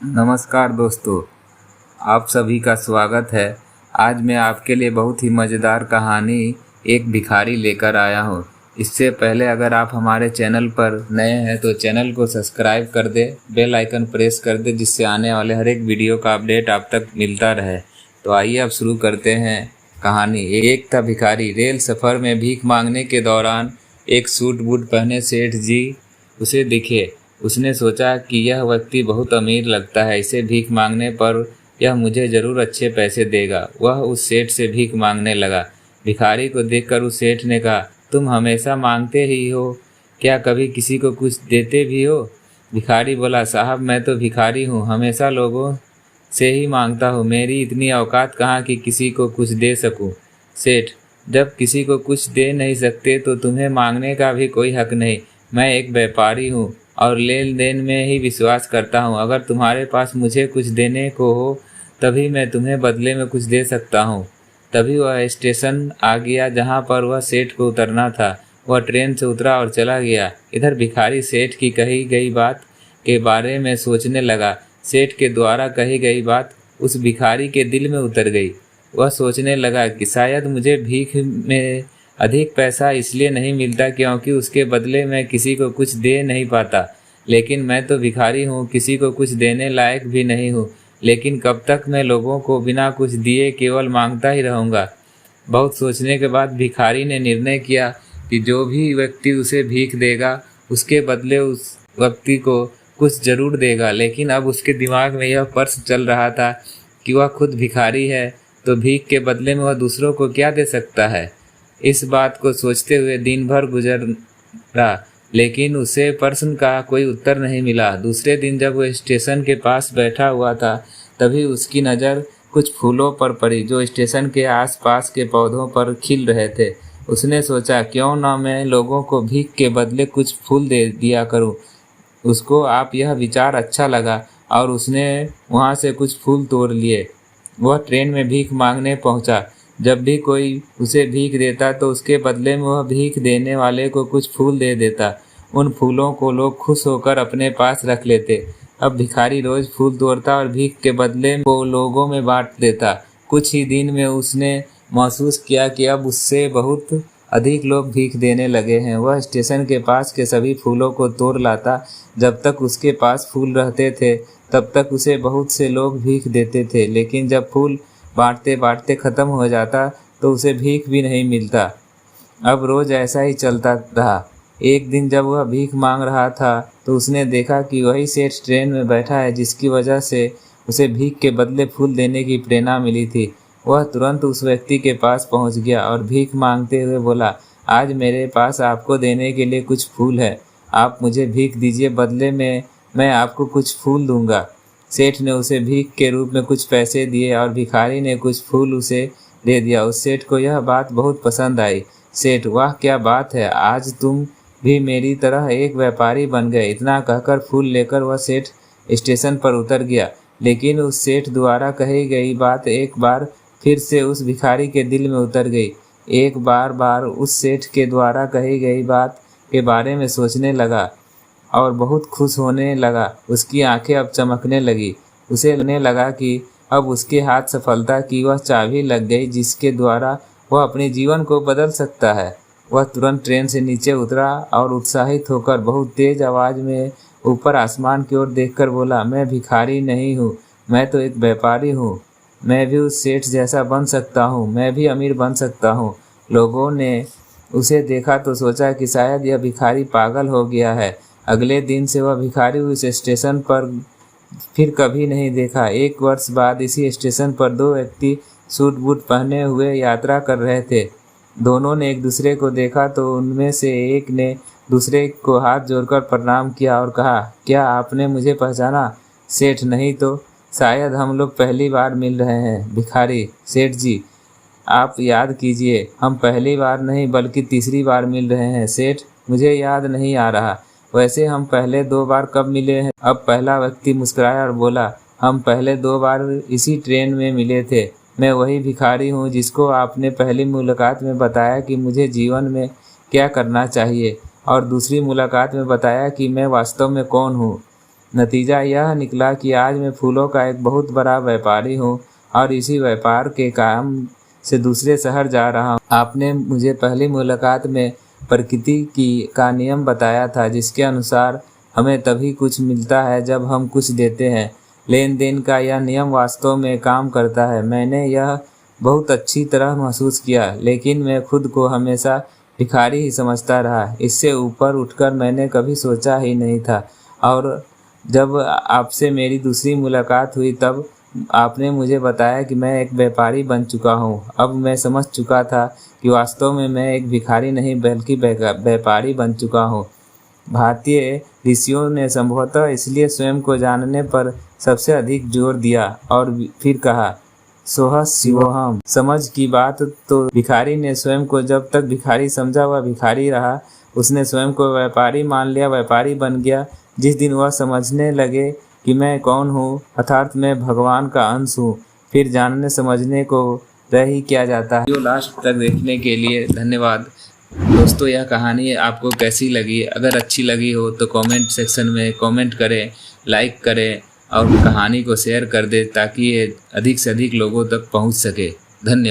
नमस्कार दोस्तों, आप सभी का स्वागत है। आज मैं आपके लिए बहुत ही मज़ेदार कहानी एक भिखारी लेकर आया हूँ। इससे पहले अगर आप हमारे चैनल पर नए हैं तो चैनल को सब्सक्राइब कर दें, बेल आइकन प्रेस कर दें, जिससे आने वाले हर एक वीडियो का अपडेट आप तक मिलता रहे। तो आइए अब शुरू करते हैं कहानी। एक था भिखारी। रेल सफ़र में भीख मांगने के दौरान एक सूट बूट पहने सेठ जी उसे दिखे। उसने सोचा कि यह व्यक्ति बहुत अमीर लगता है, इसे भीख मांगने पर यह मुझे ज़रूर अच्छे पैसे देगा। वह उस सेठ से भीख मांगने लगा। भिखारी को देखकर उस सेठ ने कहा, तुम हमेशा मांगते ही हो, क्या कभी किसी को कुछ देते भी हो? भिखारी बोला, साहब मैं तो भिखारी हूँ, हमेशा लोगों से ही मांगता हूँ, मेरी इतनी औकात कहाँ कि किसी को कुछ दे सकूँ। सेठ, जब किसी को कुछ दे नहीं सकते तो तुम्हें मांगने का भी कोई हक नहीं। मैं एक व्यापारी हूँ और लेन देन में ही विश्वास करता हूँ। अगर तुम्हारे पास मुझे कुछ देने को हो तभी मैं तुम्हें बदले में कुछ दे सकता हूँ। तभी वह स्टेशन आ गया जहाँ पर वह सेठ को उतरना था। वह ट्रेन से उतरा और चला गया। इधर भिखारी सेठ की कही गई बात के बारे में सोचने लगा। सेठ के द्वारा कही गई बात उस भिखारी के दिल में उतर गई। वह सोचने लगा कि शायद मुझे भीख में अधिक पैसा इसलिए नहीं मिलता क्योंकि उसके बदले मैं किसी को कुछ दे नहीं पाता। लेकिन मैं तो भिखारी हूँ, किसी को कुछ देने लायक भी नहीं हूँ। लेकिन कब तक मैं लोगों को बिना कुछ दिए केवल मांगता ही रहूँगा। बहुत सोचने के बाद भिखारी ने निर्णय किया कि जो भी व्यक्ति उसे भीख देगा उसके बदले उस व्यक्ति को कुछ जरूर देगा। लेकिन अब उसके दिमाग में यह प्रश्न चल रहा था कि वह खुद भिखारी है तो भीख के बदले में वह दूसरों को क्या दे सकता है। इस बात को सोचते हुए दिन भर गुजरा, लेकिन उसे प्रश्न का कोई उत्तर नहीं मिला। दूसरे दिन जब वह स्टेशन के पास बैठा हुआ था तभी उसकी नज़र कुछ फूलों पर पड़ी जो स्टेशन के आसपास के पौधों पर खिल रहे थे। उसने सोचा, क्यों न मैं लोगों को भीख के बदले कुछ फूल दे दिया करूं। उसको आप यह विचार अच्छा लगा और उसने वहां से कुछ फूल तोड़ लिए। वह ट्रेन में भीख मांगने पहुंचा। जब भी कोई उसे भीख देता तो उसके बदले में वह भीख देने वाले को कुछ फूल दे देता। उन फूलों को लोग खुश होकर अपने पास रख लेते। अब भिखारी रोज फूल तोड़ता और भीख के बदले को लोगों में बांट देता। कुछ ही दिन में उसने महसूस किया कि अब उससे बहुत अधिक लोग भीख देने लगे हैं। वह स्टेशन के पास के सभी फूलों को तोड़ लाता। जब तक उसके पास फूल रहते थे तब तक उसे बहुत से लोग भीख देते थे, लेकिन जब फूल बांटते बांटते ख़त्म हो जाता तो उसे भीख भी नहीं मिलता। अब रोज़ ऐसा ही चलता रहा। एक दिन जब वह भीख मांग रहा था तो उसने देखा कि वही सेठ ट्रेन में बैठा है जिसकी वजह से उसे भीख के बदले फूल देने की प्रेरणा मिली थी। वह तुरंत उस व्यक्ति के पास पहुंच गया और भीख मांगते हुए बोला, आज मेरे पास आपको देने के लिए कुछ फूल है, आप मुझे भीख दीजिए, बदले में मैं आपको कुछ फूल दूंगा। सेठ ने उसे भीख के रूप में कुछ पैसे दिए और भिखारी ने कुछ फूल उसे दे दिया। उस सेठ को यह बात बहुत पसंद आई। सेठ, वाह क्या बात है, आज तुम भी मेरी तरह एक व्यापारी बन गए। इतना कहकर फूल लेकर वह सेठ स्टेशन पर उतर गया। लेकिन उस सेठ द्वारा कही गई बात एक बार फिर से उस भिखारी के दिल में उतर गई। एक बार उस सेठ के द्वारा कही गई बात के बारे में सोचने लगा और बहुत खुश होने लगा। उसकी आंखें अब चमकने लगी। उसे लगने लगा कि अब उसके हाथ सफलता की वह चाबी लग गई जिसके द्वारा वह अपने जीवन को बदल सकता है। वह तुरंत ट्रेन से नीचे उतरा और उत्साहित होकर बहुत तेज आवाज़ में ऊपर आसमान की ओर देखकर बोला, मैं भिखारी नहीं हूँ, मैं तो एक व्यापारी हूँ। मैं भी उस सेठ जैसा बन सकता हूँ, मैं भी अमीर बन सकता हूँ। लोगों ने उसे देखा तो सोचा कि शायद यह भिखारी पागल हो गया है। अगले दिन से वह भिखारी उस स्टेशन पर फिर कभी नहीं देखा। एक वर्ष बाद इसी स्टेशन पर दो व्यक्ति सूट बूट पहने हुए यात्रा कर रहे थे। दोनों ने एक दूसरे को देखा तो उनमें से एक ने दूसरे को हाथ जोड़कर प्रणाम किया और कहा, क्या आपने मुझे पहचाना? सेठ, नहीं तो शायद हम लोग पहली बार मिल रहे हैं। भिखारी, सेठ जी आप याद कीजिए, हम पहली बार नहीं बल्कि तीसरी बार मिल रहे हैं। सेठ, मुझे याद नहीं आ रहा। वैसे हम पहले 2 बार कब मिले हैं? अब पहला व्यक्ति मुस्कुराया और बोला, हम पहले 2 बार इसी ट्रेन में मिले थे। मैं वही भिखारी हूँ जिसको आपने पहली मुलाकात में बताया कि मुझे जीवन में क्या करना चाहिए और दूसरी मुलाकात में बताया कि मैं वास्तव में कौन हूँ। नतीजा यह निकला कि आज मैं फूलों का एक बहुत बड़ा व्यापारी हूँ और इसी व्यापार के काम से दूसरे शहर जा रहा हूँ। आपने मुझे पहली मुलाकात में प्रकृति का नियम बताया था, जिसके अनुसार हमें तभी कुछ मिलता है जब हम कुछ देते हैं। लेन देन का यह नियम वास्तव में काम करता है। मैंने यह बहुत अच्छी तरह महसूस किया, लेकिन मैं खुद को हमेशा भिखारी ही समझता रहा। इससे ऊपर उठकर मैंने कभी सोचा ही नहीं था। और जब आपसे मेरी दूसरी मुलाकात हुई तब आपने मुझे बताया कि मैं एक व्यापारी बन चुका हूँ। अब मैं समझ चुका था कि वास्तव में मैं एक भिखारी नहीं बल्कि व्यापारी बन चुका हूँ। भारतीय ऋषियों ने संभवतः इसलिए स्वयं को जानने पर सबसे अधिक जोर दिया और फिर कहा, सोह शिवोहम। समझ की बात तो भिखारी ने स्वयं को जब तक भिखारी समझा वह भिखारी रहा। उसने स्वयं को व्यापारी मान लिया, व्यापारी बन गया। जिस दिन वह समझने लगे कि मैं कौन हूँ, अर्थात मैं भगवान का अंश हूँ, फिर जानने समझने को रह ही क्या जाता है। वीडियो लास्ट तक देखने के लिए धन्यवाद। दोस्तों, यह कहानी आपको कैसी लगी? अगर अच्छी लगी हो तो कमेंट सेक्शन में कमेंट करें, लाइक करें और कहानी को शेयर कर दें ताकि ये अधिक से अधिक लोगों तक पहुंच सके। धन्यवाद।